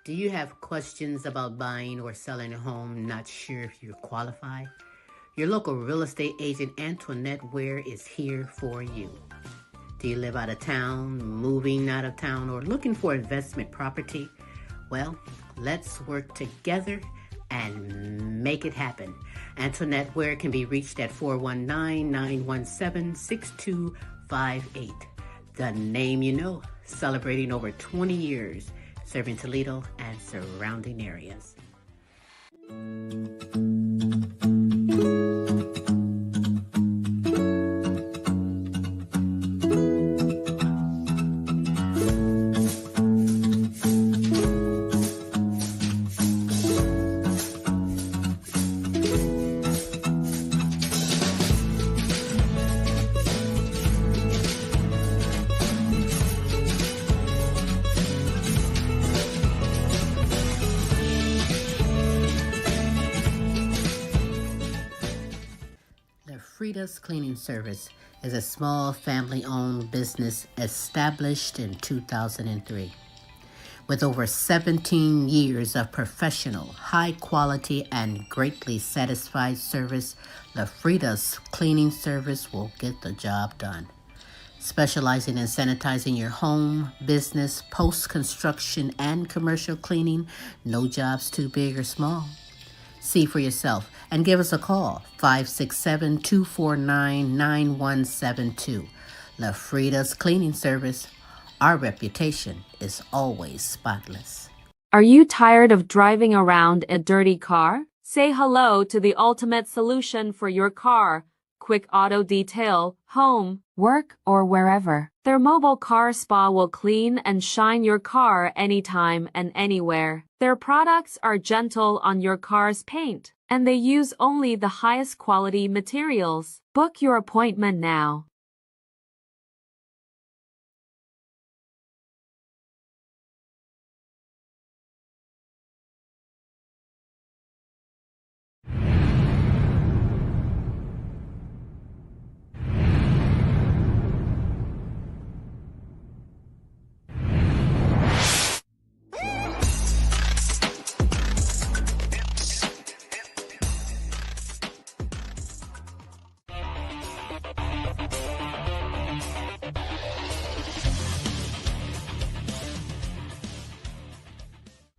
Do you have questions about buying or selling a home, not sure if you qualify? Your local real estate agent Antoinette Ware is here for you. Do you live out of town, moving out of town, or looking for investment property? Well, let's work together and make it happen. Antoinette Ware can be reached at 419-917-6258. The name you know, celebrating over 20 years, serving Toledo and surrounding areas. Frida's Cleaning Service is a small family-owned business established in 2003. With over 17 years of professional, high-quality, and greatly satisfied service, the Frida's Cleaning Service will get the job done. Specializing in sanitizing your home, business, post-construction, and commercial cleaning, no job's too big or small. See for yourself and give us a call, 567-249-9172. La Frida's Cleaning Service. Our reputation is always spotless. Are you tired of driving around a dirty car? Say hello to the ultimate solution for your car. Quick Auto Detail, home, work, or wherever. Their mobile car spa will clean and shine your car anytime and anywhere. Their products are gentle on your car's paint, and they use only the highest quality materials. Book your appointment now.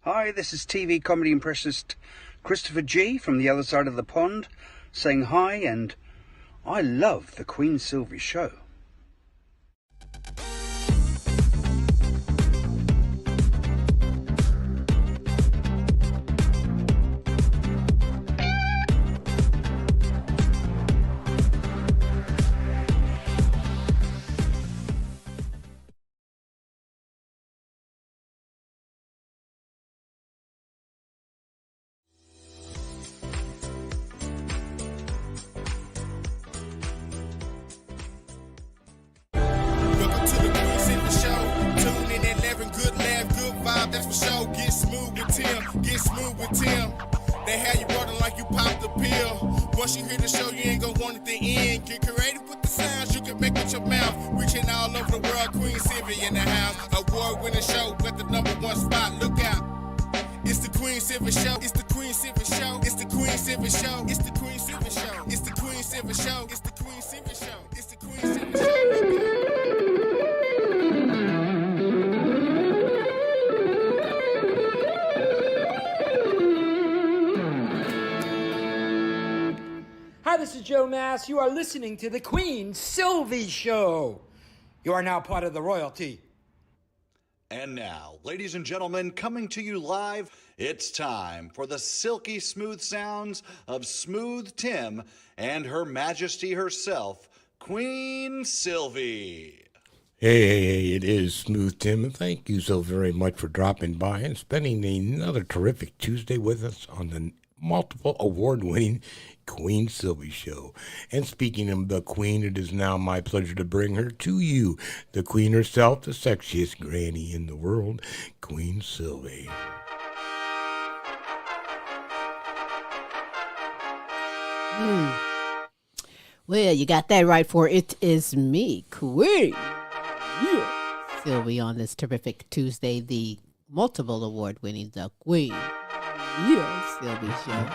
Hi, this is TV comedy impressionist Christopher G from the other side of the pond saying hi, and I love the Queen Silvy show. That's for sure. Get smooth with Tim. Get smooth with Tim. They have you running like you popped the pill. Once you hear the show, you ain't gonna want it to end. Get creative with the sounds you can make with your mouth. Reaching all over the world, Queen Silvy in the house. Award-winning show at the #1 spot. Look out. It's the Queen Silvy show. It's the Queen Silvy show. It's the Queen Silvy show. It's the Queen Silvy show. It's the Queen Silvy show. It's the Queen Silvy show. It's the Queen Silvy show. Hi, this is Joe Mass. You are listening to the Queen Silvy Show. You are now part of the royalty. And now, ladies and gentlemen, coming to you live, it's time for the silky smooth sounds of Smooth Tim and Her Majesty herself, Queen Silvy. Hey, it is Smooth Tim, and thank you so very much for dropping by and spending another terrific Tuesday with us on the multiple award-winning Queen Silvy Show. And speaking of the Queen, it is now my pleasure to bring her to you, the Queen herself, the sexiest granny in the world, Queen Silvy. Well, you got that right, for it is me, Queen Silvy, on this terrific Tuesday, the multiple award winning The Queen. Yes, Silvy Show.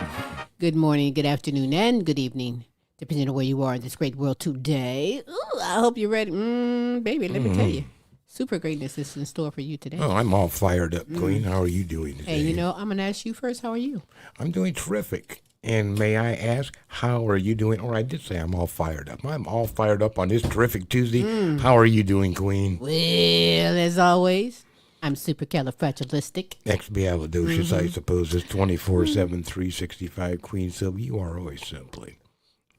Good morning, good afternoon, and good evening, depending on where you are in this great world today. Ooh, I hope you're ready. Baby, let me tell you. Super greatness is in store for you today. Oh, I'm all fired up, Queen. How are you doing today? Hey, I'm going to ask you first. How are you? I'm doing terrific. And may I ask, how are you doing? Or I did say I'm all fired up. I'm all fired up on this terrific Tuesday. How are you doing, Queen? Well, as always, I'm supercalifragilistic. Expialidocious, I suppose, is 24/7, 365. Queen Silvy, you are always simply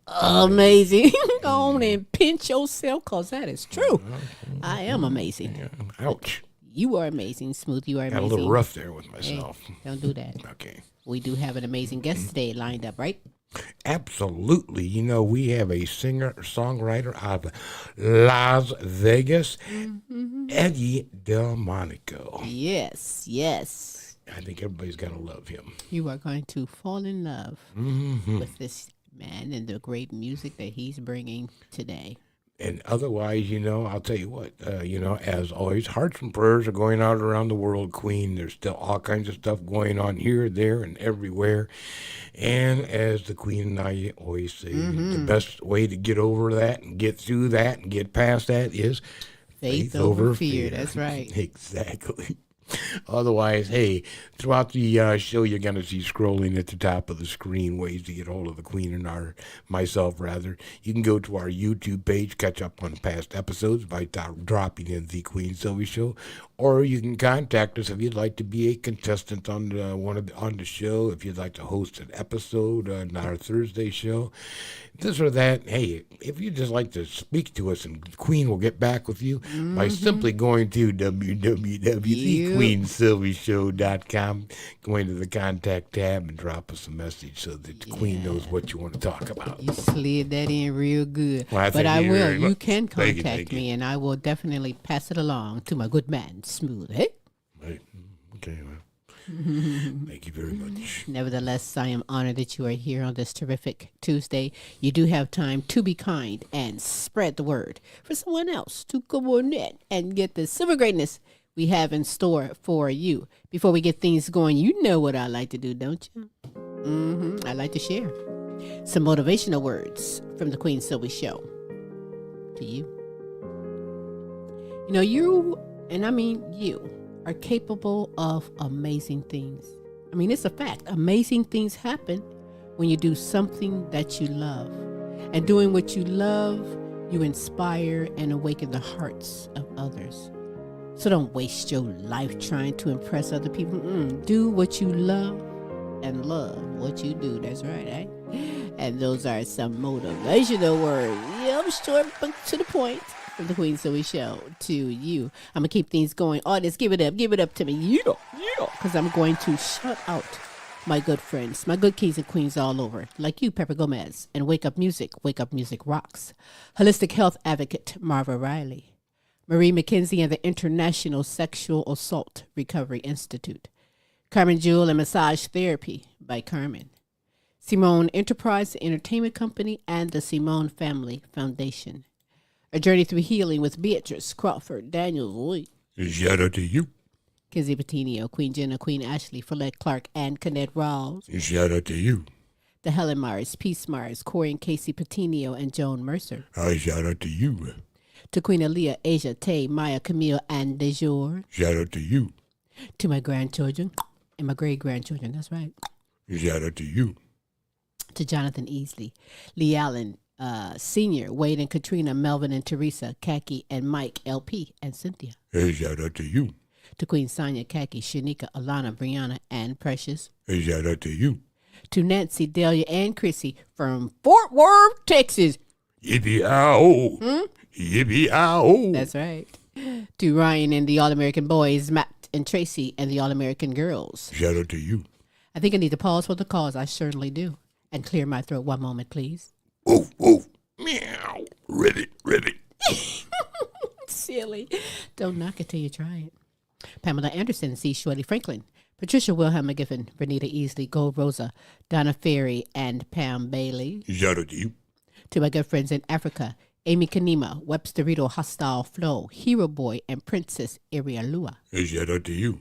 Amazing. Go on and pinch yourself, because that is true. I am amazing. Yeah. Ouch. You are amazing, Smooth. You are amazing. Got a little rough there with myself. Hey, don't do that. Okay. We do have an amazing guest today lined up, right? Absolutely. We have a singer-songwriter out of Las Vegas, Eddy DelMonico. Yes, yes. I think everybody's got to love him. You are going to fall in love with this man and the great music that he's bringing today. And otherwise, I'll tell you what, as always, hearts and prayers are going out around the world, Queen. There's still all kinds of stuff going on here, there, and everywhere. And as the Queen and I always say, the best way to get over that and get through that and get past that is faith over fear. That's right. Exactly. Otherwise, hey, throughout the show, you're going to see scrolling at the top of the screen ways to get hold of the Queen and myself. You can go to our YouTube page, catch up on past episodes by dropping in The Queen Silvy Show, or you can contact us if you'd like to be a contestant on on the show, if you'd like to host an episode on our Thursday show, this or that. Hey, if you'd just like to speak to us, and the Queen will get back with you by simply going to www.thequeensilvyshow.com, going to the contact tab and drop us a message so that the Queen knows what you want to talk about. You slid that in real good. Well, but I will. You can Thank contact you. me, and I will definitely pass it along to my good man, Smooth. Hey? Right. Okay, well. Thank you very much. Nevertheless, I am honored that you are here on this terrific Tuesday. You do have time to be kind and spread the word for someone else to go on in and get the silver greatness we have in store for you. Before we get things going, you know what I like to do, don't you? I like to share some motivational words from the Queen Silvy Show to you. You, and I mean you, are capable of amazing things. I mean, it's a fact. Amazing things happen when you do something that you love. And doing what you love, you inspire and awaken the hearts of others. So don't waste your life trying to impress other people. Do what you love and love what you do. That's right, eh? And those are some motivational words. Yeah, I'm short but to the point. From the Queen Silvy Show to you. I'm going to keep things going. Artists, give it up to me. Yeah. Because I'm going to shout out my good friends, my good kings and queens all over, like you, Pepper Gomez, and Wake Up Music Rocks, Holistic Health Advocate, Marva Riley, Marie McKenzie and the International Sexual Assault Recovery Institute, Carmen Jewel and Massage Therapy by Carmen, Simone Enterprise Entertainment Company, and the Simone Family Foundation. A Journey Through Healing with Beatrice Crawford Daniels. Shout out to you. Kizzy Patino, Queen Jenna, Queen Ashley, Follette Clark, and Kenneth Rawls. Shout out to you. The Helen Mars, Peace Mars, Corey and Casey Patino, and Joan Mercer. Shout out to you. To Queen Aaliyah, Asia, Tay, Maya, Camille, and Dejour. Shout out to you. To my grandchildren and my great-grandchildren, that's right. Shout out to you. To Jonathan Easley, Lee Allen, Senior, Wade and Katrina, Melvin and Teresa, Khaki and Mike, LP, and Cynthia. Shout out to you. To Queen Sonia, Khaki, Shanika, Alana, Brianna, and Precious. Shout out to you. To Nancy, Delia, and Chrissy from Fort Worth, Texas. Yippee-ow. Yippee-ow. That's right. To Ryan and the All-American Boys, Matt and Tracy, and the All-American Girls. Shout out to you. I think I need to pause for the cause. I certainly do. And clear my throat. One moment, please. Woof, woof. Meow. Ribbit. Silly. Don't knock it till you try it. Pamela Anderson, C. Shorty Franklin, Patricia Wilhelm McGiffin, Renita Easley, Gold Rosa, Donna Ferry, and Pam Bailey. Shout out to you. To my good friends in Africa, Amy Kanima, Websterito, Hostile Flow, Hero Boy, and Princess Irialua. Shout out to you.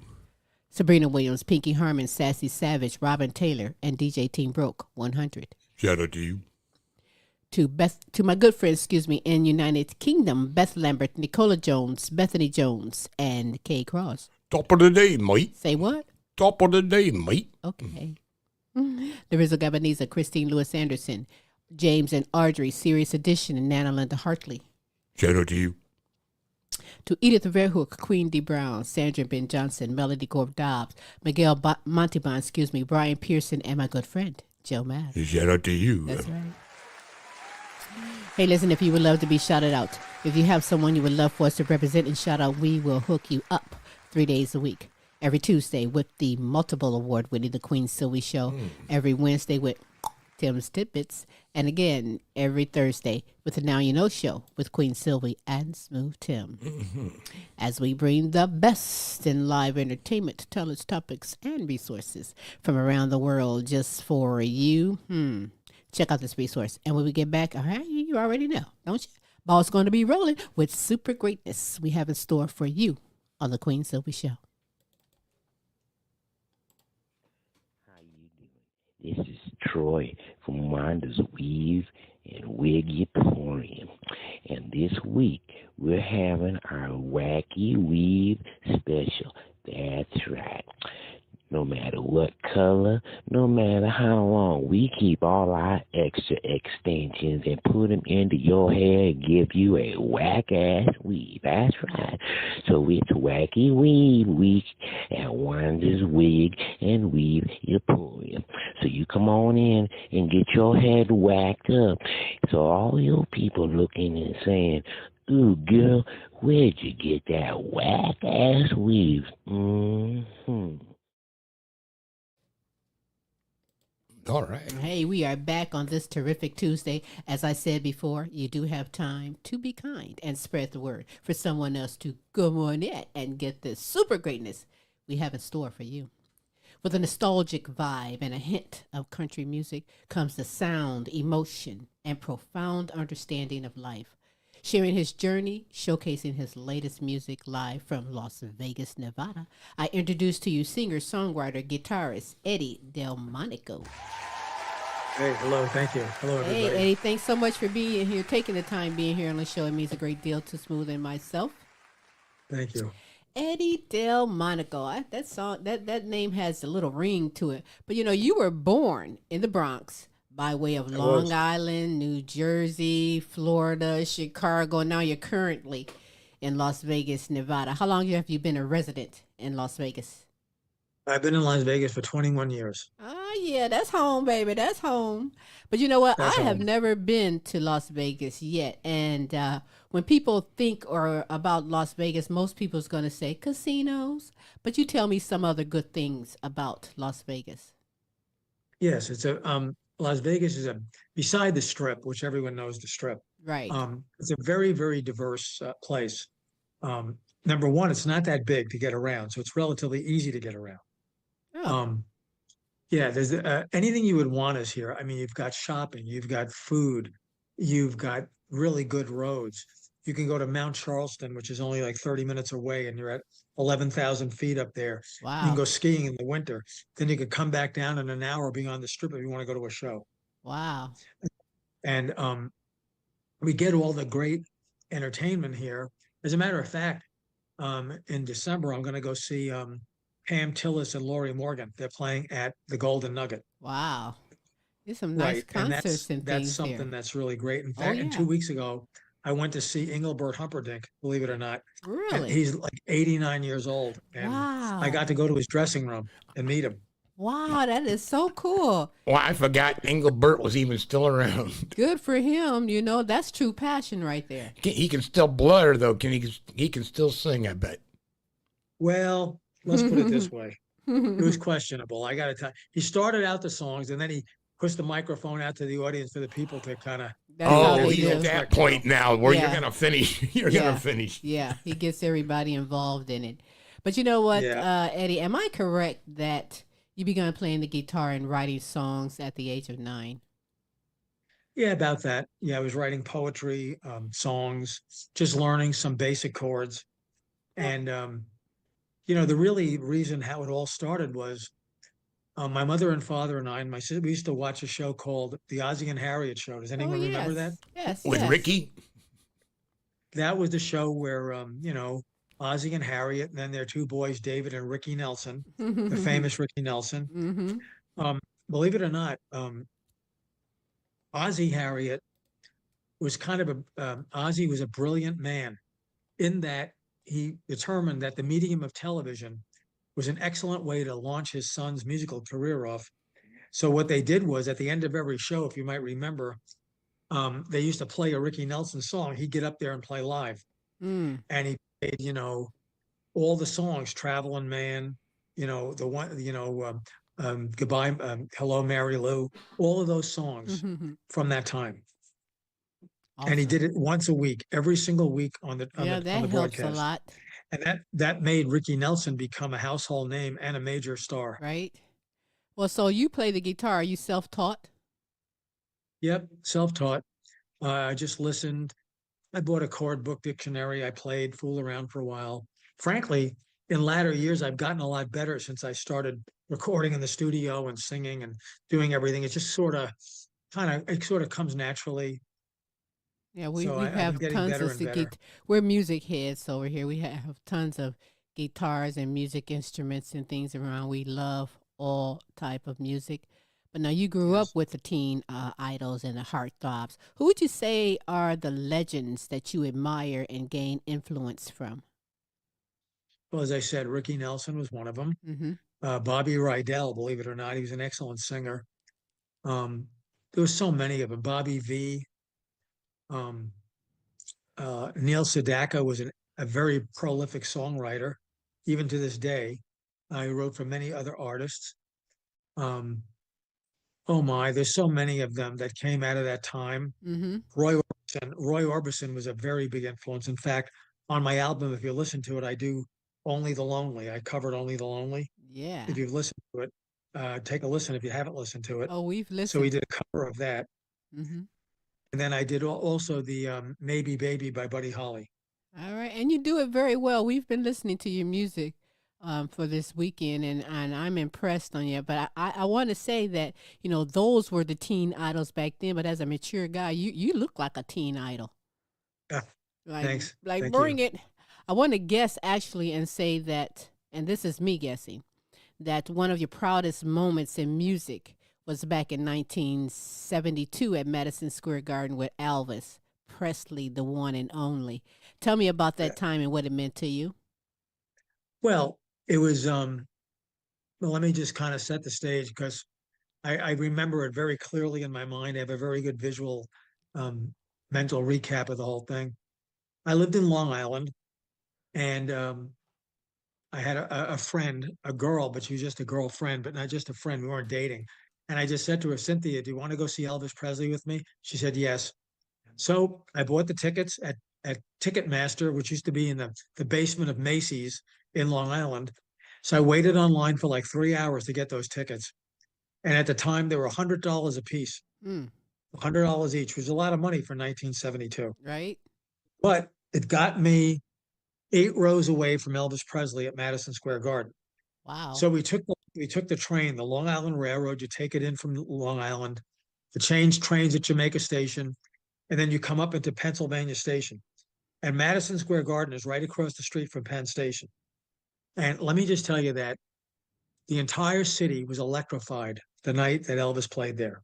Sabrina Williams, Pinky Harmon, Sassy Savage, Robin Taylor, and DJ Team Broke, 100. Shout out to you. To my good friends, in United Kingdom, Beth Lambert, Nicola Jones, Bethany Jones, and Kay Cross. Top of the day, mate. Say what? Top of the day, mate. Okay. Larissa Gabaniza, Christine Lewis Anderson, James and Audrey, Serious Edition, and Nana Linda Hartley. Shout out to you. To Edith Verhoek, Queen D. Brown, Sandra Ben Johnson, Melody Gorb Dobbs, Miguel Montauban, Brian Pearson, and my good friend, Joe Mass. Shout out to you. That's right. Hey, listen, if you would love to be shouted out, if you have someone you would love for us to represent and shout out, we will hook you up 3 days a week. Every Tuesday with the multiple award-winning The Queen Silvy Show. Every Wednesday with Tim's Tidbits. And again, every Thursday with the Now You Know Show with Queen Silvy and Smooth Tim. As we bring the best in live entertainment, talents, topics, and resources from around the world just for you. Check out this resource. And when we get back, all right, you already know, don't you? Ball's going to be rolling with super greatness we have in store for you on The Queen Silvy Show. This is Troy from Wanda's Weave and Wig Emporium. And this week, we're having our Wacky Weave special. That's right. No matter what color, no matter how long, we keep all our extra extensions and put them into your hair and give you a whack-ass weave. That's right. So it's Wacky Weave Week at Wanda's Wig and Weave Emporium. So you come on in and get your head whacked up. So all you people looking and saying, ooh, girl, where'd you get that whack-ass weave? All right. Hey, we are back on this terrific Tuesday. As I said before, you do have time to be kind and spread the word for someone else to come on in and get this super greatness we have in store for you. With a nostalgic vibe and a hint of country music comes the sound, emotion, and profound understanding of life. Sharing his journey, showcasing his latest music live from Las Vegas, Nevada, I introduce to you singer, songwriter, guitarist, Eddy DelMonico. Hey, hello, thank you. Hello, everybody. Hey, Eddy, thanks so much for being here, taking the time being here on the show. It means a great deal to Smooth and myself. Thank you. Eddy DelMonico. That name has a little ring to it. But you were born in the Bronx by way of Long Island, New Jersey, Florida, Chicago. Now you're currently in Las Vegas, Nevada. How long have you been a resident in Las Vegas? I've been in Las Vegas for 21 years. Oh, yeah, that's home, baby. That's home. But you know what? That's I have home. never been to Las Vegas yet. And when people think about Las Vegas, most people's going to say casinos. But you tell me some other good things about Las Vegas. Yes, it's Las Vegas is beside the Strip, which everyone knows the Strip. Right. It's a very, very diverse place. Number one, it's not that big to get around, so it's relatively easy to get around. Oh. Yeah, there's anything you would want is here. I mean, you've got shopping, you've got food, you've got really good roads. You can go to Mount Charleston, which is only like 30 minutes away, and you're at 11,000 feet up there. Wow. You can go skiing in the winter. Then you could come back down in an hour, be on the Strip if you want to go to a show. Wow. And we get all the great entertainment here. As a matter of fact, in December, I'm going to go see Pam Tillis and Lori Morgan. They're playing at the Golden Nugget. Wow. There's some nice concerts and that's things something here. that's really great. In fact, yeah. 2 weeks ago, I went to see Engelbert Humperdinck, believe it or not. And Really? he's like 89 years old. And Wow. I got to go to his dressing room and meet him. Wow, that is so cool. Well, I forgot Engelbert was even still around. Good for him. That's true passion right there. He can still blur, though. He can still sing, I bet. Well, let's put it this way. It was questionable. I got to tell you. He started out the songs and then he pushed the microphone out to the audience for the people to kind of. He's at that point now where you're going to finish. You're going to finish. Yeah, he gets everybody involved in it. But you know what, Eddy, am I correct that you began playing the guitar and writing songs at the age of 9? Yeah, about that. Yeah, I was writing poetry, songs, just learning some basic chords. And the really reason how it all started was my mother and father and I and my sister, we used to watch a show called The Ozzie and Harriet Show. Does Oh anyone remember that? yes, With yes. Ricky? That was the show where, Ozzie and Harriet, and then their two boys, David and Ricky Nelson, the famous Ricky Nelson. Mm-hmm. Believe it or not, Ozzie Harriet was Ozzie was a brilliant man in that he determined that the medium of television was an excellent way to launch his son's musical career off. So what they did was at the end of every show, if you might remember, they used to play a Ricky Nelson song. He'd get up there and play live. Mm. And he played, all the songs, Traveling Man, the one, Goodbye, Hello, Mary Lou, all of those songs from that time. And he Awesome. did it once a week, every single week on the Yeah, on that the helps a broadcast. lot, And that made Ricky Nelson become a household name and a major star. right? Well, so you play the guitar. Are you self-taught? Yep, self-taught. I just listened. I bought a chord book dictionary. I played, fooled around for a while. Frankly, in latter years, I've gotten a lot better since I started recording in the studio and singing and doing everything. It just sort of comes naturally. Yeah, we So we I've been have getting tons better of and better. we're music heads over here. We have tons of guitars and music instruments and things around. We love all type of music. But now you grew up Yes. with the teen idols and the heartthrobs. Who would you say are the legends that you admire and gain influence from? Well, as I said, Ricky Nelson was one of them. Mm-hmm. Bobby Rydell, believe it or not, he was an excellent singer. There were so many of them. Bobby V. Um, Neil Sedaka was a very prolific songwriter, even to this day. He wrote for many other artists. Um, oh my, there's so many of them that came out of that time. Mm-hmm. Roy Orbison was a very big influence. In fact, on my album, if you listen to it, I do Only the Lonely. I covered Only the Lonely. Yeah. If you've listened to it, take a listen if you haven't listened to it. Oh, we've So we listened. did a cover of that. Mm-hmm. And then I did also the Maybe Baby by Buddy Holly. All right, and you do it very well. We've been listening to your music for this weekend, and I'm impressed on you. But I want to say that those were the teen idols back then. But as a mature guy, you look like a teen idol. Yeah, Like thanks. like Thank bring you. it. I want to guess actually and say that, and this is me guessing, that one of your proudest moments in music was back in 1972 at Madison Square Garden with Elvis Presley, the one and only. Tell me about that time and what it meant to you. Well, it was, well, let me just kind of set the stage because I remember it very clearly in my mind. I have a very good visual, mental recap of the whole thing. I lived in Long Island and I had a friend, a girl, but she was just a girlfriend, but not just a friend. We weren't dating. And I just said to her, Cynthia, do you want to go see Elvis Presley with me? She said, yes. So I bought the tickets at Ticketmaster, which used to be in the basement of Macy's in Long Island. So I waited online for like 3 hours to get those tickets. And at the time, they were $100 a piece, Mm, $100 each, which was a lot of money for 1972. right? But it got me 8 rows away from Elvis Presley at Madison Square Garden. Wow. So we took the train, the Long Island Railroad. You take it in from Long Island, the change trains at Jamaica Station, and then you come up into Pennsylvania Station. And Madison Square Garden is right across the street from Penn Station. And let me just tell you that the entire city was electrified the night that Elvis played there.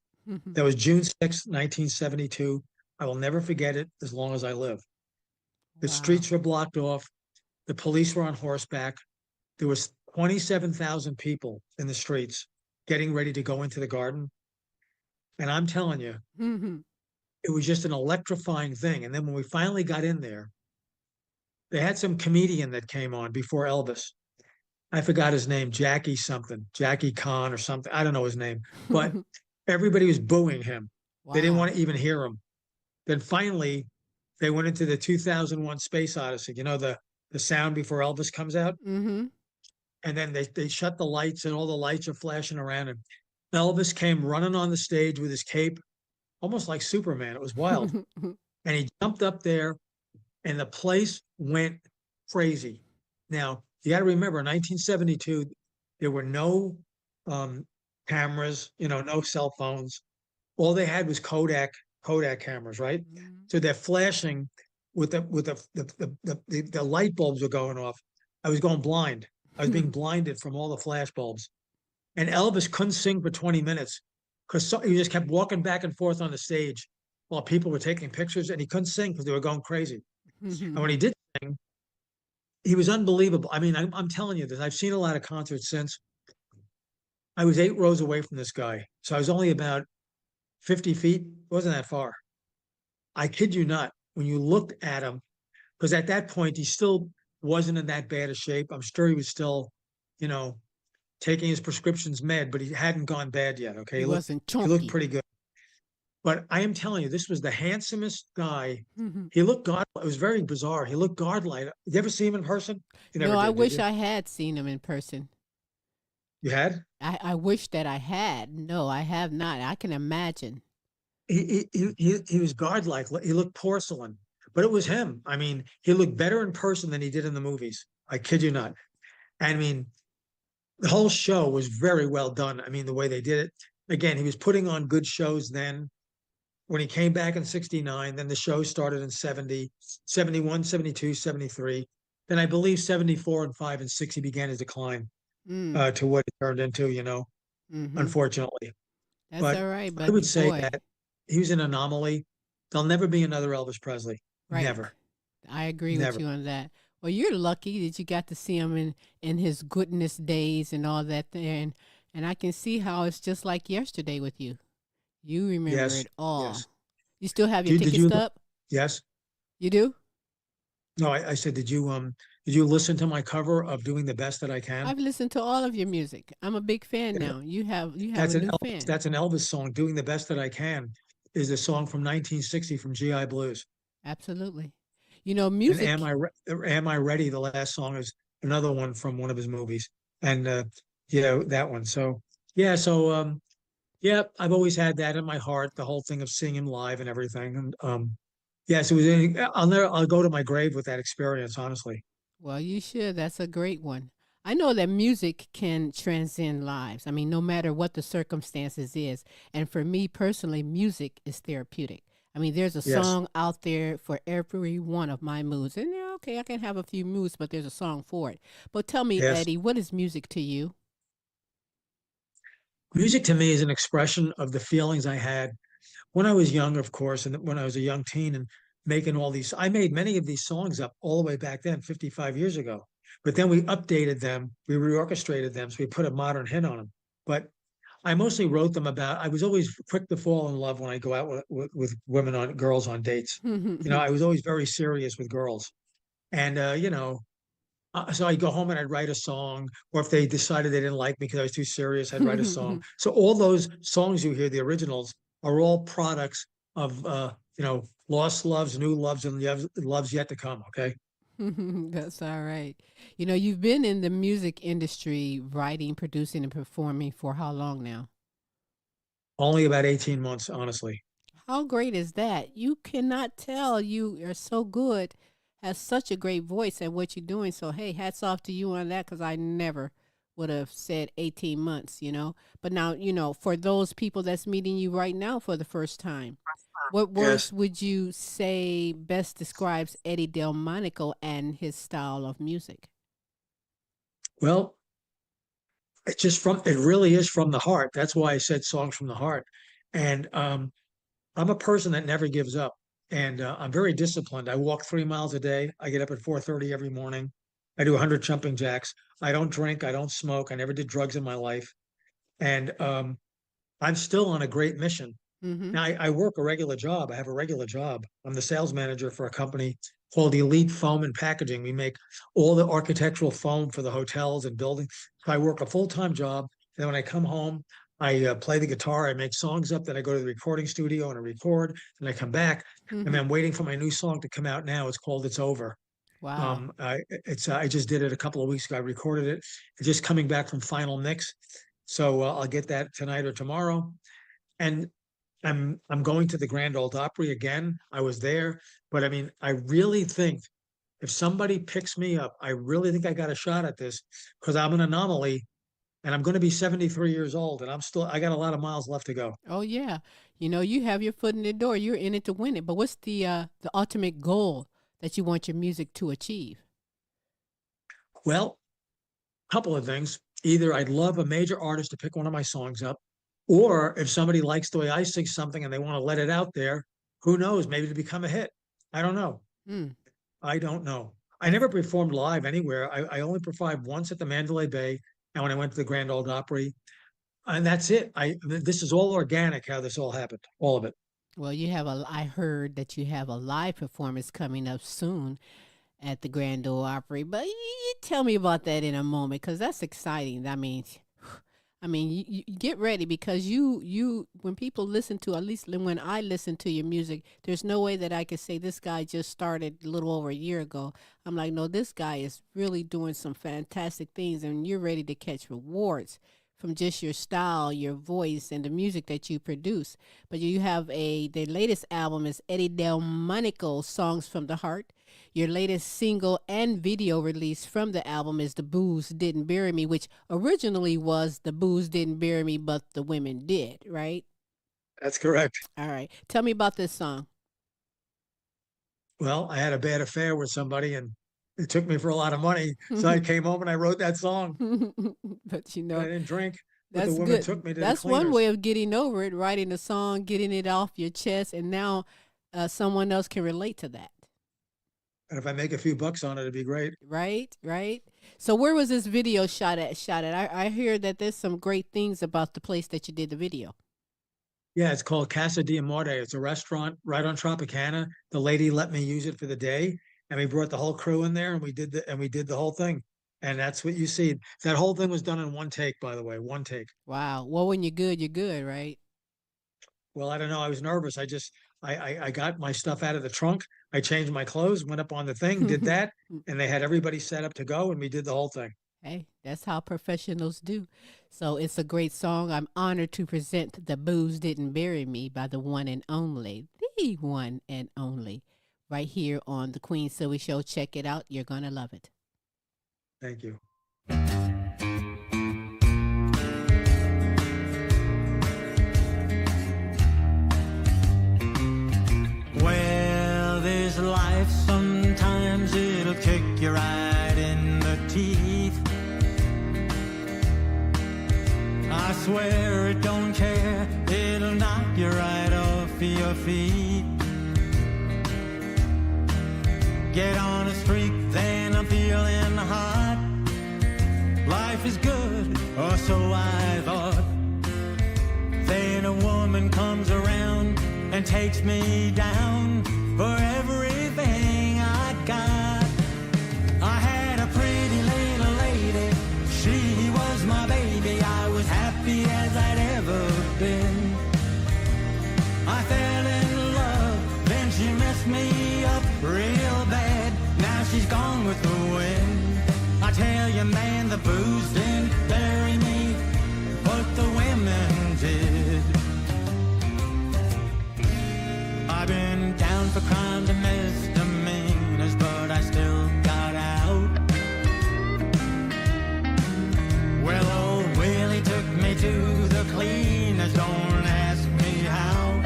That was June 6, 1972. I will never forget it as long as I live. The Wow. streets were blocked off. The police were on horseback. There was 27,000 people in the streets getting ready to go into the garden. And I'm telling you, Mhm. it was just an electrifying thing. And then when we finally got in there, they had some comedian that came on before Elvis. I forgot his name, Jackie something, Jackie Khan or something. I don't know his name, but everybody was booing him. They didn't Wow. want to even hear him. Then finally, they went into the 2001 Space Odyssey, the sound before Elvis comes out. Mm-hmm. And then they shut the lights and all the lights are flashing around. And Elvis came running on the stage with his cape, almost like Superman. It was wild. And he jumped up there and the place went crazy. Now, You got to remember, in 1972, there were no um, cameras, no cell phones. All they had was Kodak cameras, right? So they're flashing with the light bulbs were going off. I was going blind. I was being blinded from all the flash bulbs. And Elvis couldn't sing for 20 minutes because he just kept walking back and forth on the stage while people were taking pictures, and he couldn't sing because they were going crazy. And when he did sing, he was unbelievable. I mean, I'm telling you this. I've seen a lot of concerts since. I was 8 rows away from this guy, so I was only about 50 feet. It wasn't that far. I kid you not. When you looked at him, because at that point he still wasn't in that bad a shape. I'm sure he was still, you know, taking his prescriptions med, but he hadn't gone bad yet. Okay, He wasn't he looked chunky. pretty good. But I am telling you, this was the handsomest guy. Mhm. He looked god. It was very bizarre. He looked godlike. You ever see him in person? You never No, I did wish you? I had seen him in person. You had? I wish that I had. No, I have not. I can imagine. He was godlike. He looked porcelain, but it was him. I mean, he looked better in person than he did in the movies. I kid you not. I mean, the whole show was very well done. I mean, the way they did it. Again, he was putting on good shows then. When he came back in 69, then the show started in 70, 71, 72, 73. Then I believe 74 and 5 and 6, he began his decline Mm, to what it turned into, mm-hmm. unfortunately. That's But all right, I but would say boy, that he was an anomaly. There'll never be another Elvis Presley. right. Never, I agree with never. you on that. Well, you're lucky that you got to see him in his goodness days and all that there, and I can see how it's just like yesterday with you. You remember Yes, it all. yes. You still have your Did ticket you? stub? Yes. You do? No, I said, did you listen to my cover of Doing the Best That I Can? I've listened to all of your music. I'm a big fan Yeah, now. You have a That's an new Elvis, fan. that's an Elvis song. Doing the Best That I Can is the song from 1960 from GI Blues. Absolutely. You know, And music. Am I Ready? The last song is another one from one of his movies. And that one. So yeah, yeah, I've always had that in my heart, the whole thing of seeing him live and everything. And yes, it was I'll go to my grave with that experience, honestly. Well, you should. That's a great one. I know that music can transcend lives. I mean, no matter what the circumstances is. And for me personally, music is therapeutic. I mean, there's a Yes. song out there for every one of my moods. And yeah, okay, I can have a few moods, but there's a song for it. But tell me, Yes. Eddie, what is music to you? Music to me is an expression of the feelings I had when I was young, of course, and when I was a young teen and making all these. I made many of these songs up all the way back then, 55 years ago. But then we updated them, we reorchestrated them, so we put a modern hit on them. But I mostly wrote them about. I was always quick to fall in love when I go out with women on girls on dates. I was always very serious with girls, and so I'd go home and I'd write a song, or if they decided they didn't like me because I was too serious, I'd write a song. So all those songs you hear, the originals, are all products of lost loves, new loves, and loves yet to come. Okay, That's all right. You know, you've been in the music industry, writing, producing, and performing for how long now? only about 18 months, honestly. How great is that? You cannot tell you are so good, has such a great voice at what you're doing. So, hey, hats off to you on that because I never would have said 18 months. But now, for those people that's meeting you right now for the first time, what words Yes. would you say best describes Eddie DelMonico and his style of music? Well, it really is from the heart. That's why I said songs from the heart. And I'm a person that never gives up, and I'm very disciplined. I walk 3 miles a day. I get up at 4:30 every morning. I do 100 jumping jacks. I don't drink. I don't smoke. I never did drugs in my life, and I'm still on a great mission. Mm-hmm. Now I work a regular job. I have a regular job. I'm the sales manager for a company called Elite Foam and Packaging. We make all the architectural foam for the hotels and buildings. So I work a full-time job. And then when I come home, I play the guitar. I make songs up. Then I go to the recording studio and I record. And I come back. And Mm-hmm. I'm waiting for my new song to come out now. It's called "It's Over." Wow. I just did it a couple of weeks ago. I recorded it. It's just coming back from final mix. So I'll get that tonight or tomorrow. And I'm going to the Grand Ole Opry again. I was there, but I mean, I really think if somebody picks me up, I really think I got a shot at this because I'm an anomaly and I'm going to be 73 years old and I got a lot of miles left to go. Oh yeah, you have your foot in the door. You're in it to win it. But what's the ultimate goal that you want your music to achieve? Well, a couple of things. Either I'd love a major artist to pick one of my songs up, or if somebody likes the way I sing something and they want to let it out there, who knows, maybe to become a hit. I don't know. Hmm. I don't know. I never performed live anywhere. I only performed once at the Mandalay Bay and when I went to the Grand Ole Opry. And that's it. This is all organic how this all happened. All of it. Well, I heard that you have a live performance coming up soon at the Grand Ole Opry. But you tell me about that in a moment, because that's exciting. You get ready, because you when people listen to, at least when I listen to your music, there's no way that I could say this guy just started a little over a year ago. I'm like, no, this guy is really doing some fantastic things, and you're ready to catch rewards from just your style, your voice, and the music that you produce. But you have the latest album is Eddy DelMonico, Songs from the Heart. Your latest single and video release from the album is The Booze Didn't Bury Me, which originally was The Booze Didn't Bury Me, but the women did, right? That's correct. All right. Tell me about this song. Well, I had a bad affair with somebody and it took me for a lot of money. So I came home and I wrote that song. But I didn't drink. But that's the woman good. took me to That's the one cleaners. way of getting over it, writing a song, getting it off your chest, and now someone else can relate to that. And if I make a few bucks on it, it'd be great. Right. So where was this video shot at? I hear that there's some great things about the place that you did the video. Yeah, it's called Casa di Amore. It's a restaurant right on Tropicana. The lady let me use it for the day, and we brought the whole crew in there, and we did the whole thing. And that's what you see. That whole thing was done in one take, by the way, one take. Wow. Well, when you're good, right? Well, I don't know. I was nervous. I got my stuff out of the trunk. I changed my clothes, went up on the thing, did that, and they had everybody set up to go, and we did the whole thing. Hey, that's how professionals do. So it's a great song. I'm honored to present The Booze Didn't Bury Me by the one and only, right here on the Queen Silvy Show. Check it out. You're going to love it. Thank you. Well, this life, sometimes it'll kick you right in the teeth. I swear it don't care, it'll knock you right off your feet. Get on a streak, then I'm feeling hot. Life is good, or so I thought. Then a woman comes around and takes me down for everything I got. I had a pretty little lady, she was my baby. I was happy as I'd ever been. I fell in love, then she messed me up real bad. Now she's gone with the wind. I tell you, man, the booze didn't bury me, but the women did. I've been down for crimes and misdemeanors, but I still got out. Well, old Willie took me to the cleaners, don't ask me how.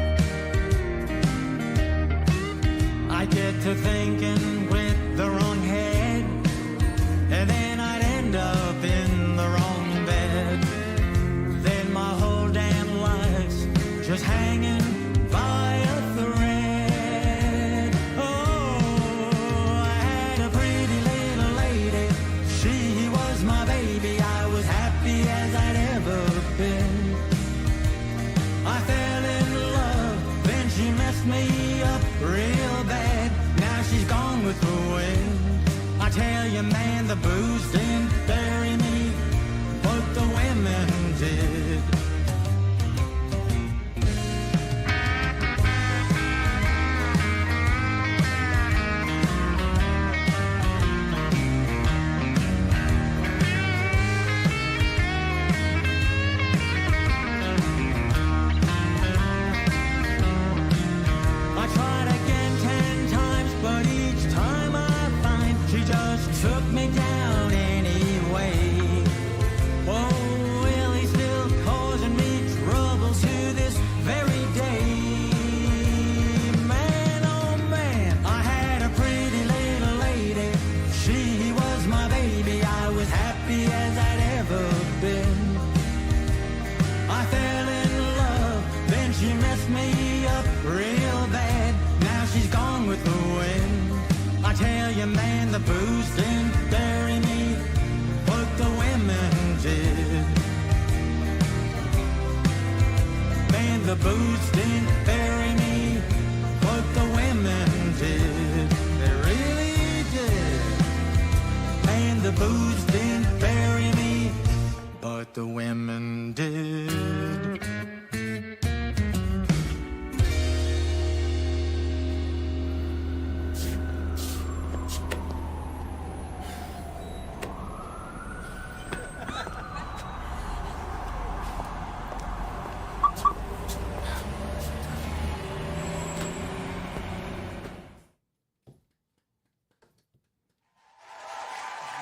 I get to thinking with the wrong head, and then I'd end up in the wrong bed. Then my whole damn life's just hanging by a thread. Oh, I had a pretty little lady, she was my baby. I was happy as I'd ever been. I fell in love, then she messed me up real bad. Now she's gone with the wind. I tell you, man, the booze didn't bury me, but the women did. I tried again 10 times, but each time I find with the wind. I tell you, man, the booze didn't bury me, but the women did. Man, the booze didn't bury me, but the women did. They really did. Man, the booze didn't bury me, but the women did.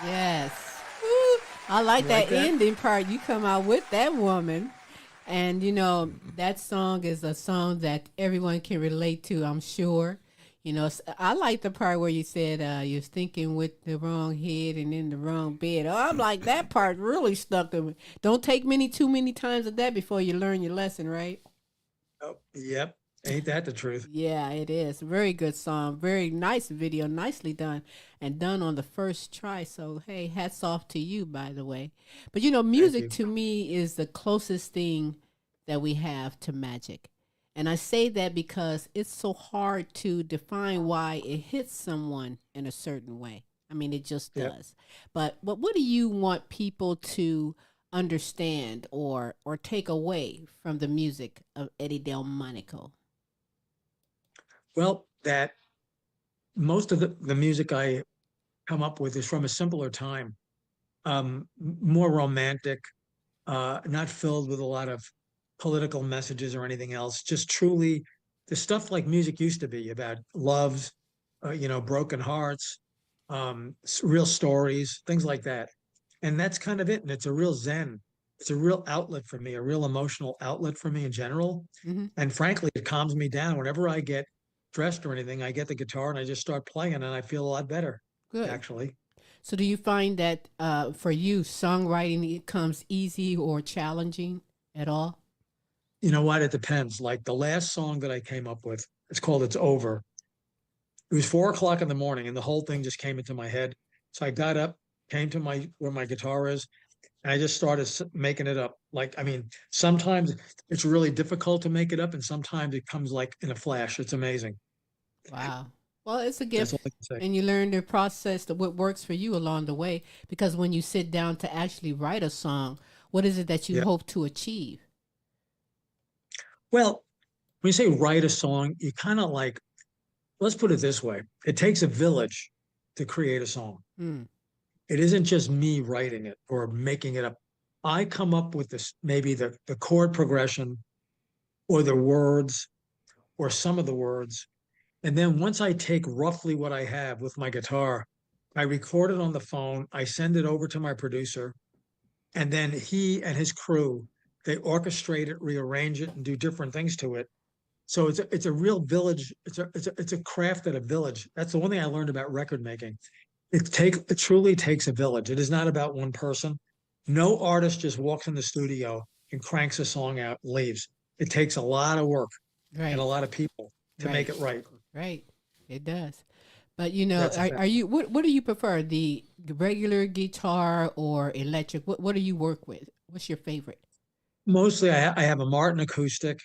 Yes. Ooh, I like that that? ending part. You come out with that woman. And, you know, that song is a song that everyone can relate to, I'm sure. You know, I like the part where you said you're thinking with the wrong head and in the wrong bed. Oh, I'm like, that part really stuck to me. Don't take too many times of that before you learn your lesson, right? Oh, yep. Ain't that the truth? Yeah, it is. Very good song. Very nice video. Nicely done. And done on the first try. So, hey, hats off to you, by the way. But, you know, music to me is the closest thing that we have to magic. And I say that because it's so hard to define why it hits someone in a certain way. I mean, it just does. But what do you want people to understand or take away from the music of Eddy DelMonico? Well, that most of the music I come up with is from a simpler time, more romantic, not filled with a lot of political messages or anything else. Just truly the stuff like music used to be about loves, you know, broken hearts, real stories, things like that. And that's kind of it. And it's a real zen. It's a real outlet for me, a real emotional outlet for me in general. Mm-hmm. And frankly, it calms me down whenever I get dressed or anything. I get the guitar and I just start playing and I feel a lot better. Good. Actually. So do you find that for you, songwriting, it comes easy or challenging at all? You know what? It depends. Like the last song that I came up with, it's called It's Over. It was 4 o'clock in the morning and the whole thing just came into my head. So I got up, came to where my guitar is, and I just started making it up. Like, I mean, sometimes it's really difficult to make it up and sometimes it comes like in a flash. It's amazing. Wow. Well, it's a That's gift, all I can say. and you learn the process of what works for you along the way. Because when you sit down to actually write a song, what is it that you hope to achieve? Well, when you say write a song, you kind of like, let's put it this way. It takes a village to create a song. Mm. It isn't just me writing it or making it up. I come up with this, maybe the chord progression or the words or some of the words. And then once I take roughly what I have with my guitar, I record it on the phone, I send it over to my producer, and then he and his crew, they orchestrate it, rearrange it, and do different things to it. So it's a real village. It's a craft at a village. That's the one thing I learned about record making. It truly takes a village. It is not about one person. No artist just walks in the studio and cranks a song out, and leaves. It takes a lot of work and a lot of people to make it right. Right. It does. But you know, are you what do you prefer? The regular guitar or electric? What do you work with? What's your favorite? Mostly I have a Martin acoustic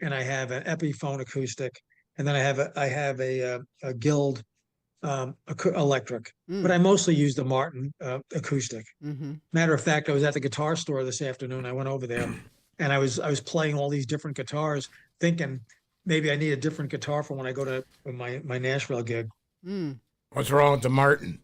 and I have an Epiphone acoustic, and then I have a Guild electric. But I mostly use the Martin acoustic. Mm-hmm. Matter of fact, I was at the guitar store this afternoon. I went over there and I was playing all these different guitars, thinking maybe I need a different guitar for when I go to my Nashville gig. Mm. What's wrong with the Martin?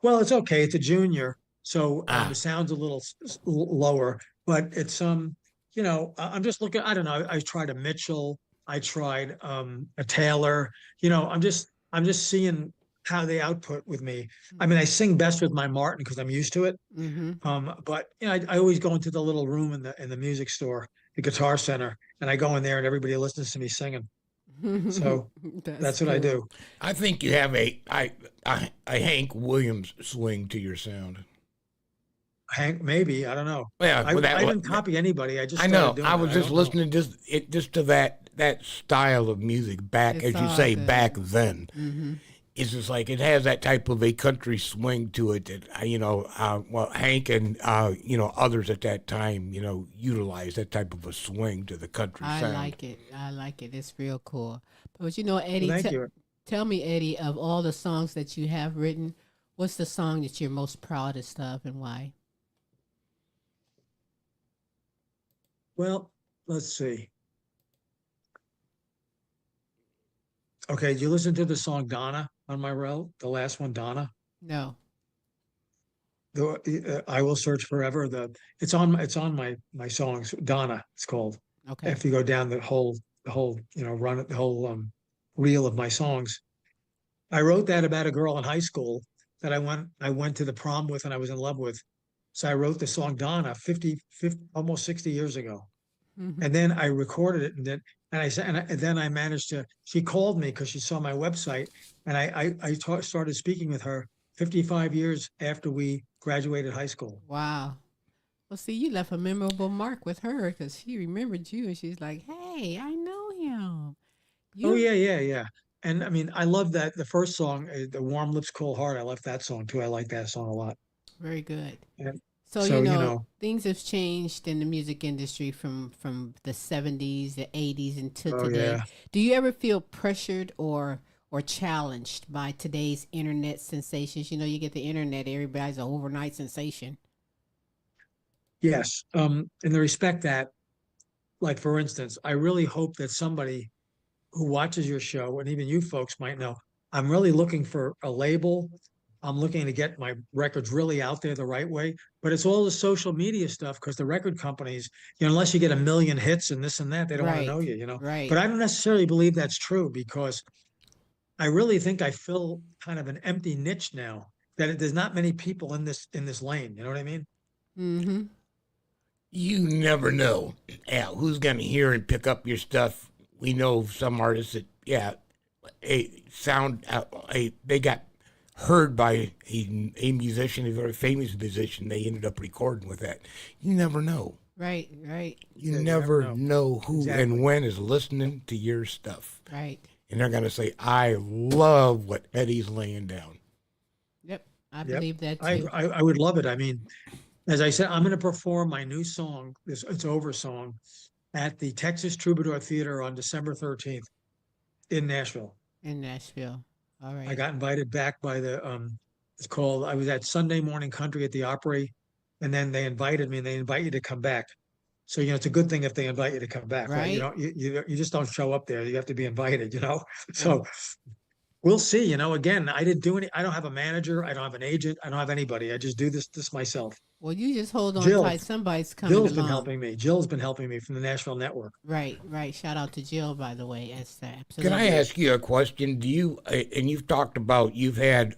Well, it's okay. It's a junior, so the sound's a little lower, but it's you know, I'm just looking. I don't know. I tried a Mitchell. I tried a Taylor. You know, I'm just seeing how they output with me. I mean, I sing best with my Martin because I'm used to it. Mm-hmm. But you know, I always go into the little room in the music store, the Guitar Center, and I go in there and everybody listens to me singing. So that's what I do. I think you have a Hank Williams swing to your sound. Hank, maybe, I don't know. Yeah, I, well, that I wa- didn't copy anybody. I just I started know. doing I it. was I just don't know. listening just to that style of music back, It's as you all say, good. back then. Mm-hmm. It's just like it has that type of a country swing to it that well, Hank and others at that time utilized that type of a swing to the country I sound. like it. I like it. It's real cool. But Well, Eddie, thank you. tell me, Eddie, of all the songs that you have written, what's the song that you're most proudest of and why? Well, let's see. Okay, did you listen to the song Donna on my route? The last one, Donna. No. I will search forever. It's on my songs. Donna, it's called. Okay. If you go down the whole run it the whole reel of my songs, I wrote that about a girl in high school that I went to the prom with and I was in love with. So I wrote the song Donna 50 almost 60 years ago. Mm-hmm. And then I recorded it and then I managed to, she called me because she saw my website and started speaking with her 55 years after we graduated high school. Wow. Well, see, you left a memorable mark with her because she remembered you and she's like, hey, I know him. Oh yeah. And I mean, I love that the first song, the Warm Lips Cool Heart. I love that song too. I like that song a lot. Very good. And So, so, you know, things have changed in the music industry from the 70s, the 80s, and to oh today. yeah. Do you ever feel pressured or challenged by today's internet sensations? You get the internet, everybody's an overnight sensation. Yes. In the respect that, like for instance, I really hope that somebody who watches your show, and even you folks might know, I'm really looking for a label. I'm looking to get my records really out there the right way, but it's all the social media stuff because the record companies, unless you get a million hits and this and that, they don't want to know you. Right. But I don't necessarily believe that's true because I really think I fill kind of an empty niche now there's not many people in this lane. You know what I mean? Mm-hmm. You never know, who's going to hear and pick up your stuff. We know some artists that, they got heard by a musician, a very famous musician. They ended up recording with that. You never know. Right. You never know who Exactly. and when is listening to your stuff. Right. And they're going to say, I love what Eddie's laying down. Yep. I Yep. believe that I, too. I I would love it. I mean, as I said, I'm going to perform my new song, this It's Over song, at the Texas Troubadour Theater on December 13th in Nashville. In Nashville. All right. I got invited back by I was at Sunday Morning Country at the Opry, and then they invited me and they invite you to come back. So, it's a good thing if they invite you to come back, right? You Right. don't, you just don't show up there. You have to be invited, So we'll see, again, I don't have a manager. I don't have an agent. I don't have anybody. I just do this myself. Well, you just hold on Jill. tight. Somebody's coming Jill's along. been helping me. Jill's been helping me from the Nashville Network. Right. Shout out to Jill, by the way. Can Absolutely. I ask you a question? Do you, and you've talked about, you've had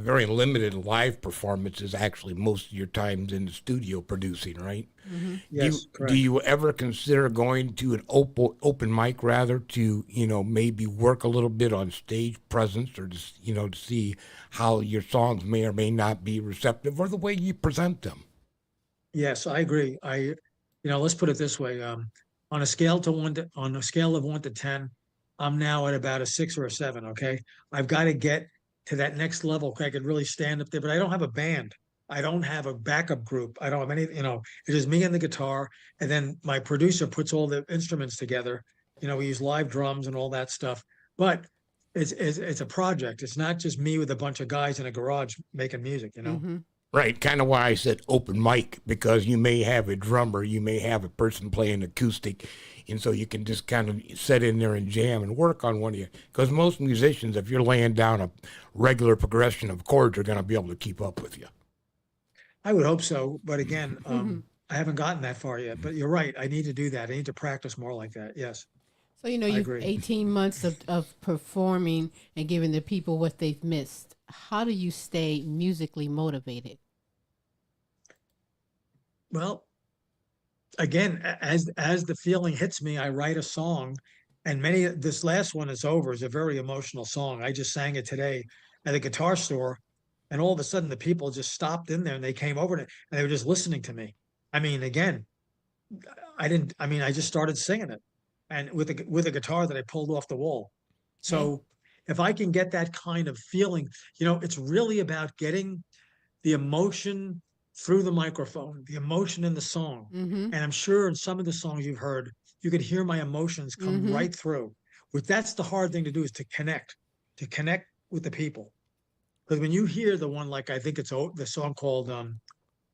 very limited live performances, actually, most of your times in the studio producing, right? Mm-hmm. Yes, Do correct. you ever consider going to an open mic rather to, maybe work a little bit on stage presence or just, to see how your songs may or may not be receptive or the way you present them? Yes, I agree. Let's put it this way. On a scale of 1 to 10, I'm now at about a 6 or a 7. Okay. I've got to get to that next level. I could really stand up there, but I don't have a band. I don't have a backup group. I don't have any, it's just me and the guitar. And then my producer puts all the instruments together. We use live drums and all that stuff, but it's a project. It's not just me with a bunch of guys in a garage making music, Mm-hmm. Right, kind of why I said open mic, because you may have a drummer, you may have a person playing acoustic, and so you can just kind of sit in there and jam and work on one of you. Because most musicians, if you're laying down a regular progression of chords, are going to be able to keep up with you. I would hope so. But again, I haven't gotten that far yet. But you're right. I need to do that. I need to practice more like that. Yes. So, you've agree. 18 months of performing and giving the people what they've missed. How do you stay musically motivated? Well, again, as the feeling hits me, I write a song, and this last one is over is a very emotional song. I just sang it today at a guitar store, And all of a sudden the people just stopped in there and they came over and they were just listening to me. I mean, again, I just started singing it and with a guitar that I pulled off the wall. So if I can get that kind of feeling, it's really about getting the emotion through the microphone, the emotion in the song. And I'm sure in some of the songs you've heard, you could hear my emotions come right through. That's the hard thing to do, is to connect with the people. Because when you hear the one, like I think it's the song called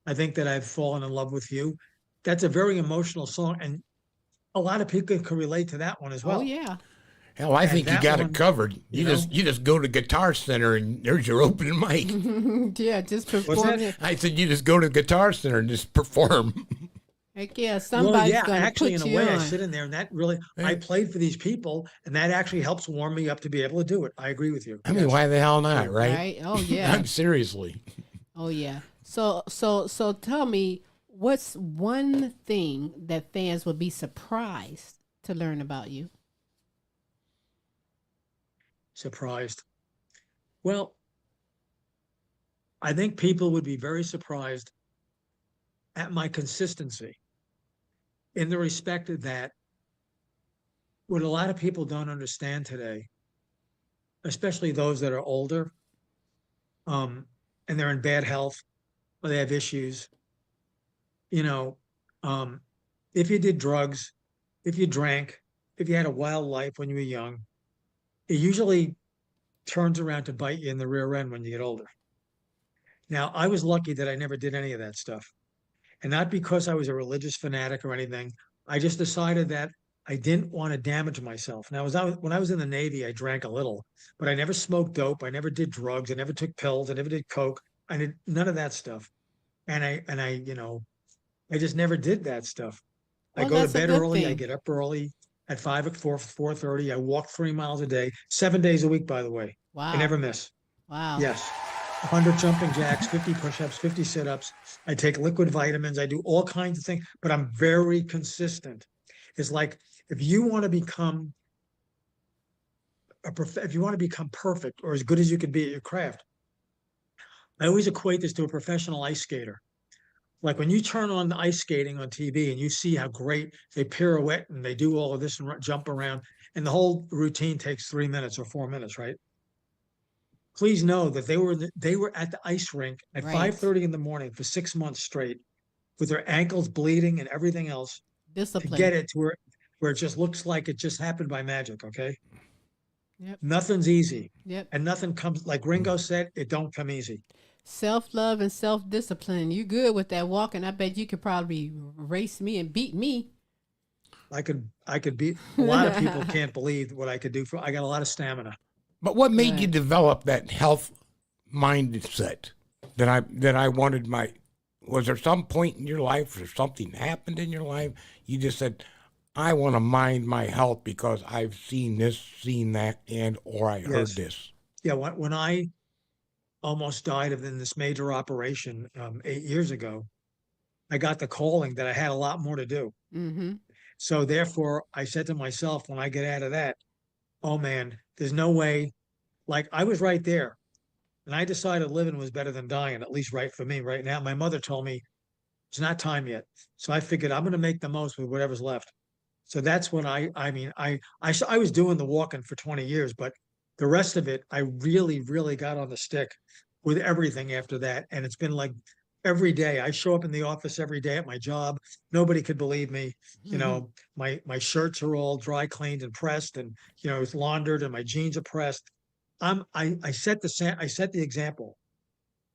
I Think That I've Fallen in Love with You, that's a very emotional song. And a lot of people can relate to that one as well. Oh, yeah. Hell, I think you got it covered. You just go to Guitar Center and there's your opening mic. Yeah, just perform it. I said you just go to Guitar Center and just perform. Heck yeah, somebody's gonna actually, put in a you way, on. I sit in there and that really, I played for these people, and that actually helps warm me up to be able to do it. I agree with you. I mean, why the hell not, right? Right? Oh yeah. I'm seriously. Oh yeah. So tell me, what's one thing that fans would be surprised to learn about you? Surprised. Well, I think people would be very surprised at my consistency, in the respect that what a lot of people don't understand today, especially those that are older, and they're in bad health or they have issues, if you did drugs, if you drank, if you had a wild life when you were young, it usually turns around to bite you in the rear end when you get older. Now, I was lucky that I never did any of that stuff. And not because I was a religious fanatic or anything. I just decided that I didn't want to damage myself. Now, when I was in the Navy, I drank a little, but I never smoked dope. I never did drugs. I never took pills. I never did coke. I did none of that stuff. And I just never did that stuff. I Well, go to that's a bed good early. I thing. get up early at 4:30. I walk 3 miles a day, 7 days a week, by the way. Wow. I never miss. Wow. Yes. 100 jumping jacks, 50 push-ups, 50 sit-ups. I take liquid vitamins. I do all kinds of things, but I'm very consistent. It's like, if you want to become perfect or as good as you can be at your craft, I always equate this to a professional ice skater. Like when you turn on the ice skating on TV and you see how great they pirouette and they do all of this and jump around, and the whole routine takes 3 minutes or 4 minutes, right? Please know that they were at the ice rink at Right. 5:30 in the morning for 6 months straight, with their ankles bleeding and everything else, to Discipline. get it to where it just looks like it just happened by magic. Okay, Yep. nothing's easy, Yep. and nothing comes, like Ringo said, it don't come easy. Self-love and self-discipline. You good with that walking? I bet you could probably race me and beat me. I could beat a lot of people. Can't believe what I could do. I got a lot of stamina. But what made you Right. develop that health mindset that I wanted was there some point in your life or something happened in your life? You just said, I want to mind my health because I've seen this, seen that, or I heard Yes. this. Yeah, when I almost died in this major operation 8 years ago, I got the calling that I had a lot more to do. Mm-hmm. So therefore, I said to myself, when I get out of that, oh man, there's no way. Like, I was right there, and I decided living was better than dying, at least right for me right now. My mother told me it's not time yet, so I figured I'm going to make the most with whatever's left. So that's when I was doing the walking for 20 years, but the rest of it, I really, really got on the stick with everything after that. And it's been like every day. I show up in the office every day at my job. Nobody could believe me. You know, my shirts are all dry cleaned and pressed, and it's laundered, and my jeans are pressed. I set the example.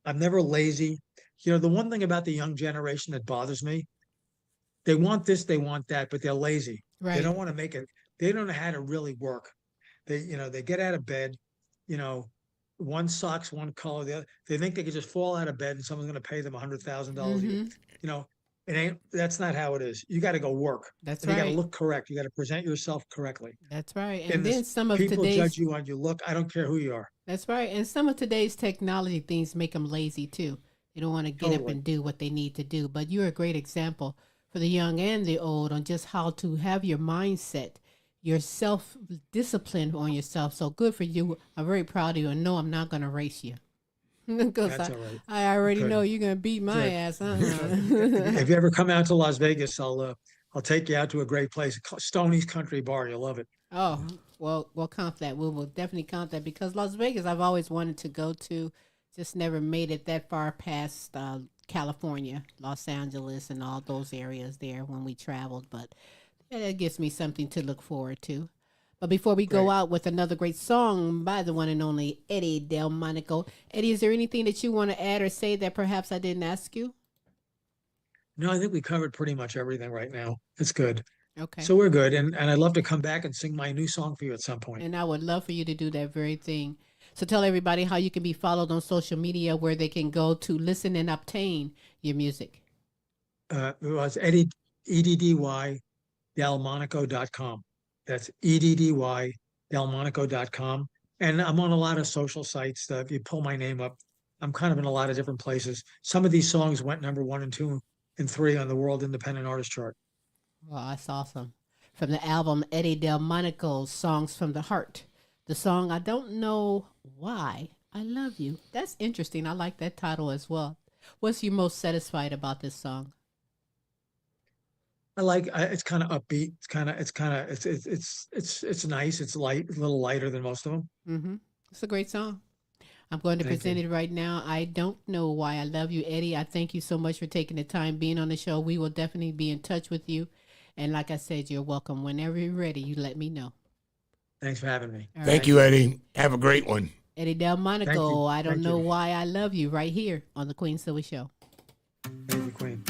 I'm never lazy. The one thing about the young generation that bothers me, they want this, they want that, but they're lazy. They Right. don't want to make it. They don't know how to really work. They get out of bed, one sock's one color, the other. They think they could just fall out of bed and someone's going to pay them $100,000 a year. It ain't. That's not how it is. You got to go work. That's And you got to right. look correct. You got to present yourself correctly. That's right. And And then some of people today's judge you on your look. I don't care who you are. That's right. And some of today's technology things make them lazy too. They don't want to get up Totally. and do what they need to do. But you're a great example for the young and the old on just how to have your mindset, your self-discipline on yourself. So good for you. I'm very proud of you, and no, I'm not going to race you. Because That's all right. I already Good. know you're going to beat my Good. ass, huh? If you ever come out to Las Vegas, I'll take you out to a great place, Stoney's Country Bar. You'll love it. Oh, well, we'll count that. We'll definitely count that because Las Vegas, I've always wanted to go to, just never made it that far past California, Los Angeles, and all those areas there when we traveled. But yeah, that gives me something to look forward to. But before we go Great. out with another great song by the one and only Eddy DelMonico, Eddie, is there anything that you want to add or say that perhaps I didn't ask you? No, I think we covered pretty much everything right now. It's good. Okay. So we're good. And I'd love to come back and sing my new song for you at some point. And I would love for you to do that very thing. So tell everybody how you can be followed on social media where they can go to listen and obtain your music. It was Eddy, EDDY, DelMonico.com. That's EDDY, DelMonico.com. And I'm on a lot of social sites. If you pull my name up, I'm kind of in a lot of different places. Some of these songs went number 1 and 2 and 3 on the World Independent Artist Chart. Well, that's awesome. From the album Eddy DelMonico's Songs from the Heart. The song, I Don't Know Why I Love You. That's interesting. I like that title as well. What's you most satisfied about this song? It's kind of upbeat. It's nice. It's light, a little lighter than most of them. Mm-hmm. It's a great song. I'm going to present it right now. I Don't Know Why I Love You, Eddy. I thank you so much for taking the time being on the show. We will definitely be in touch with you. And like I said, you're welcome. Whenever you're ready, you let me know. Thanks for having me. Thank you, Eddie. Have a great one. Eddy DelMonico, I Don't Thank Know you. Why I Love You, right here on the Queen Silvy Show. Thank you, Queen.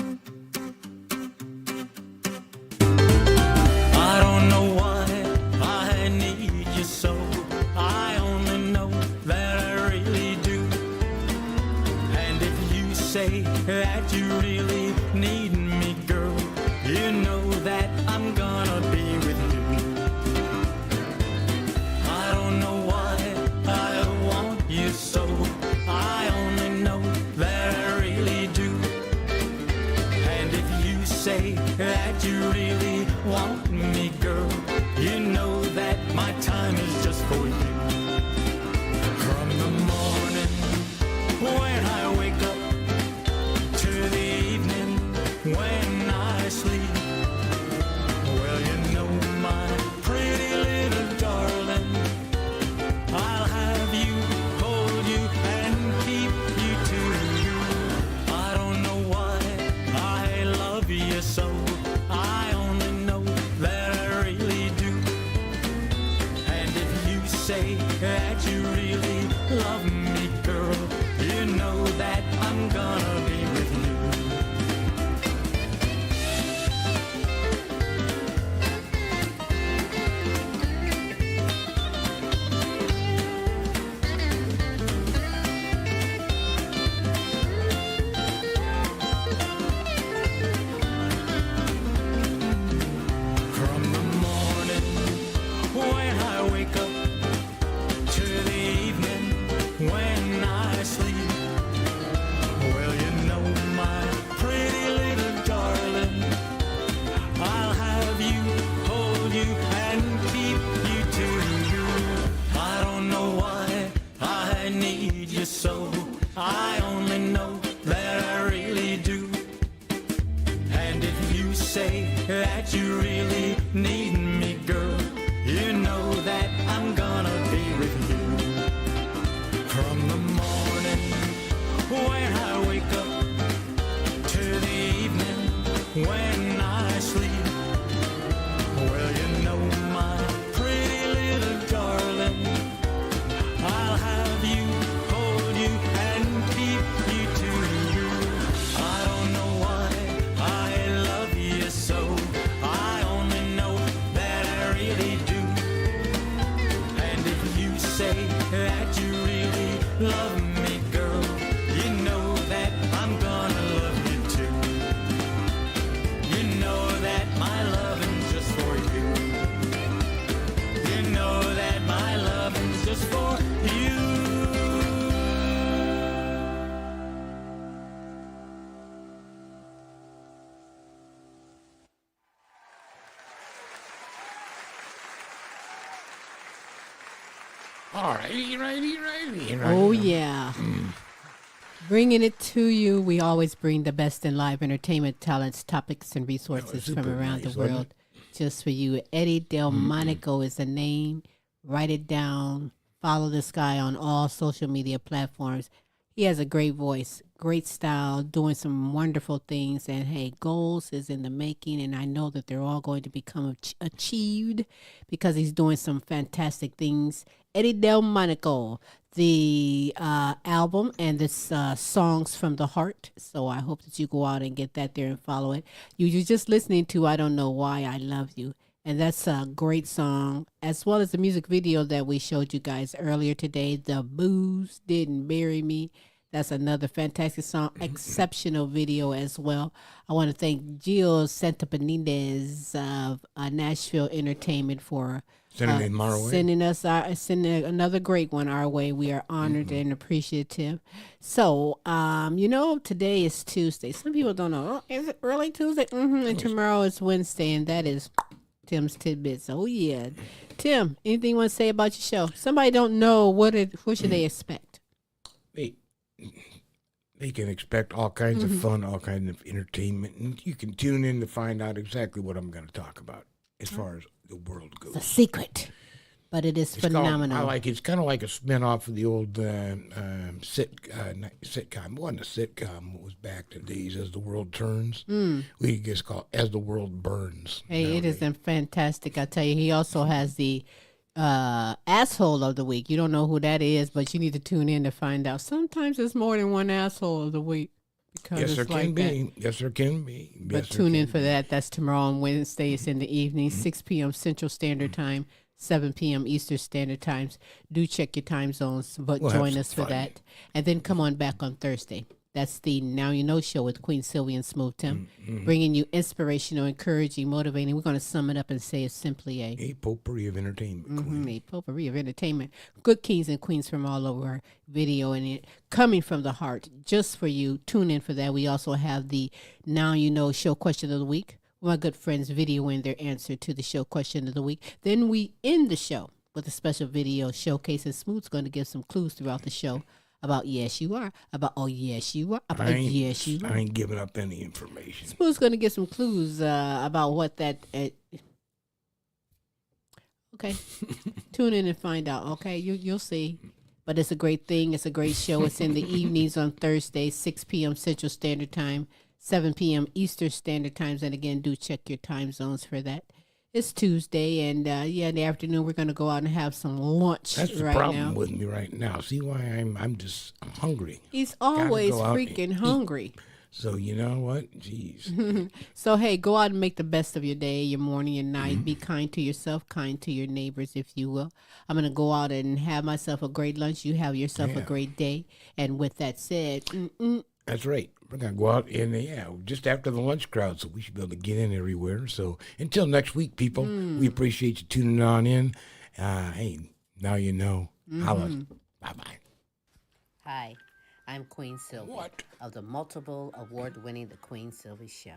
I don't know why I need you so. I only know that I really do. And if you say that you really need me, girl, you know that I'm gonna be with you. I don't know why I want you so. I only know that I really do. And if you say that you really want me, girl, you know that my time is just for you. From the morning when I wake up to the evening when I sleep, well, you know, my pretty little darling, I'll have you, hold you, and keep you to you. I don't know why I love you so. I only know that I really do. And if you say that you really love me, girl, you know that I'm gonna be with you. From the morning when I wake up to the evening when I sleep, well, you know, my pretty little darling, I'll have you, hold you, and keep you to you. I don't know why I need you so. I only know that I really do. And if you say that you really need me, girl, you know that I'm gonna be with you. From the morning when I wake up to the evening when I sleep, well, you know, my pretty little darling, I'll have you, hold you, and keep you to you. I don't know why I love you so. I only know that I really do. And if you say that you really love me, girl, you know that I'm gonna love you too. You know that my loving's just for you. You know that my loving's just for you. All righty. Oh, yeah. Bringing it to you. We always bring the best in live entertainment, talents, topics, and That was resources super from around nice, the wasn't world it? just for you. Eddy DelMonico is the name. Write it down. Follow this guy on all social media platforms. He has a great voice, great style, doing some wonderful things. And hey, goals is in the making. And I know that they're all going to become achieved because he's doing some fantastic things. Eddy DelMonico, the album and this Songs from the Heart. So I hope that you go out and get that there and follow it. You're just listening to I Don't Know Why I Love You. And that's a great song, as well as the music video that we showed you guys earlier today. The Booze Didn't Bury Me. That's another fantastic song, exceptional video as well. I want to thank Gio Santapanidez of Nashville Entertainment for Sending our way. sending another great one our way. We are honored and appreciative. So, today is Tuesday. Some people don't know. Oh, is it really Tuesday? And tomorrow is Wednesday, and that is Tim's tidbits. Oh yeah, Tim. Anything you want to say about your show? Somebody don't know what should they expect? They can expect all kinds of fun, all kinds of entertainment, and you can tune in to find out exactly what I'm going to talk about as far as the world goes. It's a secret, but it is phenomenal. It's kind of like a spin-off of the old sitcom. It wasn't a sitcom. It was back in the days as the world turns. We just call it As the World Burns. Hey, it is fantastic. I tell you, he also has the asshole of the week. You don't know who that is, but you need to tune in to find out. Sometimes it's more than one asshole of the week. Yes, there can be. Yes, there can be. But tune in for that. That's tomorrow on Wednesday. It's in the evening, 6 p.m. Central Standard Time, 7 p.m. Eastern Standard Times. Do check your time zones, but join us for that. And then come on back on Thursday. That's the Now You Know show with Queen Silvy and Smooth Tim, bringing you inspirational, encouraging, motivating. We're going to sum it up and say it's simply a potpourri of entertainment. A potpourri of entertainment. Good kings and queens from all over our video and it coming from the heart just for you. Tune in for that. We also have the Now You Know show question of the week. My good friends videoing their answer to the show question of the week. Then we end the show with a special video showcase, and Smooth's going to give some clues throughout the show. About yes you are, about oh yes you are, about yes you are. I ain't giving up any information. Spoon's going to get some clues about what that. Okay, tune in and find out. Okay, you'll see. But it's a great thing. It's a great show. It's in the evenings on Thursday, 6 p.m. Central Standard Time, 7 p.m. Eastern Standard Times. And again, do check your time zones for that. It's Tuesday, and in the afternoon we're going to go out and have some lunch. That's the problem with me right now. See why I'm hungry. He's always freaking hungry. So you know what? Jeez. So hey, go out and make the best of your day, your morning, your night. Be kind to yourself, kind to your neighbors, if you will. I'm going to go out and have myself a great lunch. You have yourself a great day. And with that said, that's right. We're going to go out and, just after the lunch crowd, so we should be able to get in everywhere. So until next week, people, we appreciate you tuning on in. Hey, now you know. Holla. Bye-bye. Hi, I'm Queen Silvy of the multiple award-winning The Queen Silvy Show.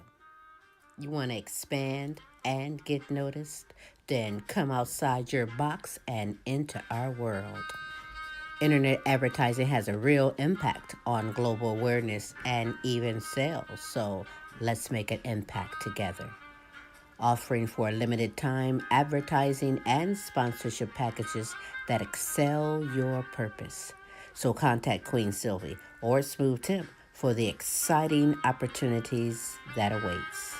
You want to expand and get noticed? Then come outside your box and into our world. Internet advertising has a real impact on global awareness and even sales, so let's make an impact together. Offering for a limited time advertising and sponsorship packages that excel your purpose. So contact Queen Silvy or Smooth Tim for the exciting opportunities that awaits.